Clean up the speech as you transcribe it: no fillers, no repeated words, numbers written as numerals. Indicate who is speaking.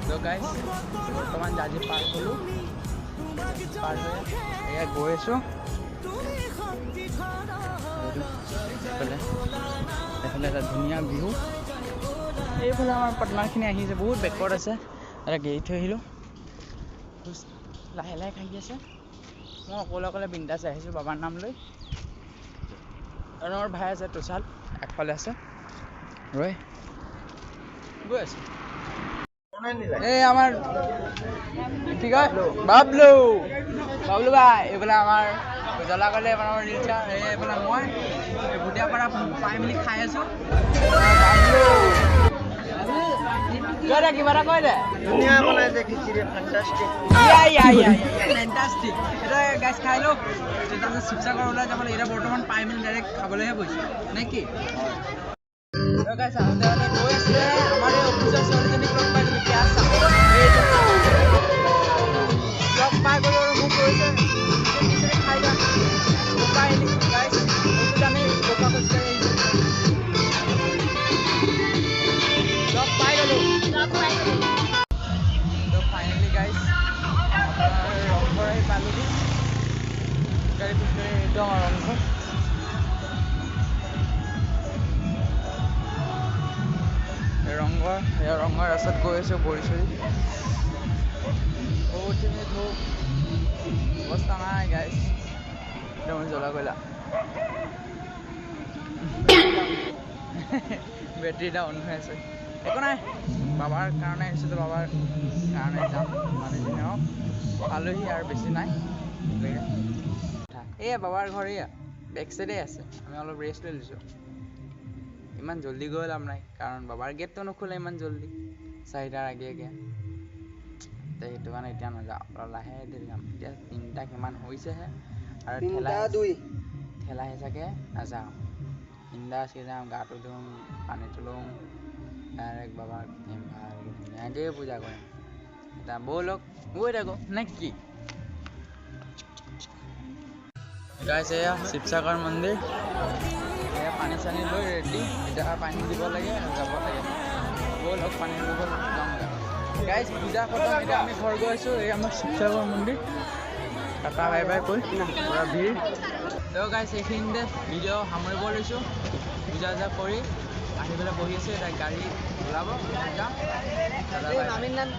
Speaker 1: তো গাইজ বৰ্তমান জাজি পাৰ হ'লোঁ, পাৰ হৈ এয়া গৈ আছোঁ এইফালে এটা ধুনীয়া ভিউ। এইফালে আমাৰ পাৰ্টনাৰখিনি আহিছে, বহুত বেকৱাৰ্ড আছে, এটা গেৰি থৈ আহিলোঁ। লাহে লাহে খাই আছে, মই অকলে অকলে বিন্দাছ আহিছোঁ বাবাৰ নাম লৈ। আৰু আমাৰ ভাই আছে তুষাল একফালে আছে ৰৈ গৈ আছোঁ। এই আমাৰ কি কয় বাবলু বাবলু ভাই, এইফালে আমাৰ জ্বলা কৰিলে আমাৰ ৰিলচা, এইফালে মই ভুটিয়াপাৰা পাই মেলি খাই আছোঁ। কিবা এটা কৈ দে,
Speaker 2: ধুনীয়া বনাইছে খিচিৰি, ফেণ্টাষ্টিক।
Speaker 1: ফেণ্টাষ্টিক। এটা গাইজ খাই লওক, তাৰপিছত শিৱসাগৰ ওলাই যাব লাগে। এতিয়া বৰ্তমান পাই মেলি ডাইৰেক্ট খাবলৈহে গৈছোঁ নে কি? গাইজ আহোঁতে আহোঁতে গৈ আছিলে আমাৰ এই অফিচৰ ছোৱালীজনীক লগ পাই গ'লোঁ, পিয়াজ লগ পাই গ'লোঁ আৰু মোক কৈছে খিচিৰি খাই যা, বোকা আহিলি গাইজ সেইটো জানেই বোকা খোজকাঢ়ি আহিছোঁ। লগ পাই গ'লোঁ। তো ফাইনেলি গাইজ আপোনাৰ ৰংঘৰ আহি পালোঁহি। খোজকাঢ়ি খোজকাঢ়ি এইটো আমাৰ ৰংঘৰ। ৰংঘৰ ৰাস্তাত গৈ আছোঁ বৰি চৰি বহুতখিনি ধূপ অৱস্থা নাই গাইজ, একদম জ্বলা কয়লা। বেটেৰী ডাউন হৈ আছে, একো নাই, বাবাৰ কাৰণে আহিছোঁ, বাবাৰ কাৰণে যাম। মানুহজনী হওক পালোহি আৰু বেছি নাই। এয়া বাবাৰ ঘৰ, এয়া বেক চাইডে আছে। আমি অলপ ৰেষ্ট লৈ লৈছোঁ। ইমান জল্দি গৈ লাভ নাই, কাৰণ বাবাৰ গেটটো নোখোলে ইমান জল্দি 4টাৰ আগে আগে। সেইটো কাৰণে এতিয়া নাযাওঁ, অলপ লাহে ধীৰে যাম। এতিয়া 3টা কিমান হৈছেহে আৰু ঠেলা হেঁচাকৈ নাযাওঁ। বিন্দাছকৈ যাম, গাটো ধুম, পানীটো ল'ম, ডাইৰেক্ট বাবাক ভালকৈ ধুনীয়াকৈ পূজা কৰিম। এতিয়া ব'লক গৈ থাকোঁ নে কি? গাইজ এয়া শিৱসাগৰ মন্দিৰ, এয়া পানী চানী লৈ ৰেডি, এতিয়া পানী দিব লাগে যাব লাগে। ব'লক পানী লৈ যাওঁ গাইজ, পূজা খতম, এতিয়া আমি ঘৰ গৈ আছোঁ। এই আমাৰ শিৱসাগৰ মন্দিৰ, টাটা বাই বাই কৈ পূৰা ভিৰ। তো গাইজ এইখিনিতে ভিডিঅ' সামৰিব লৈছোঁ। পূজা চূজা কৰি আহি পেলাই বহি আছোঁ, এতিয়া গাড়ী ওলাব যাম।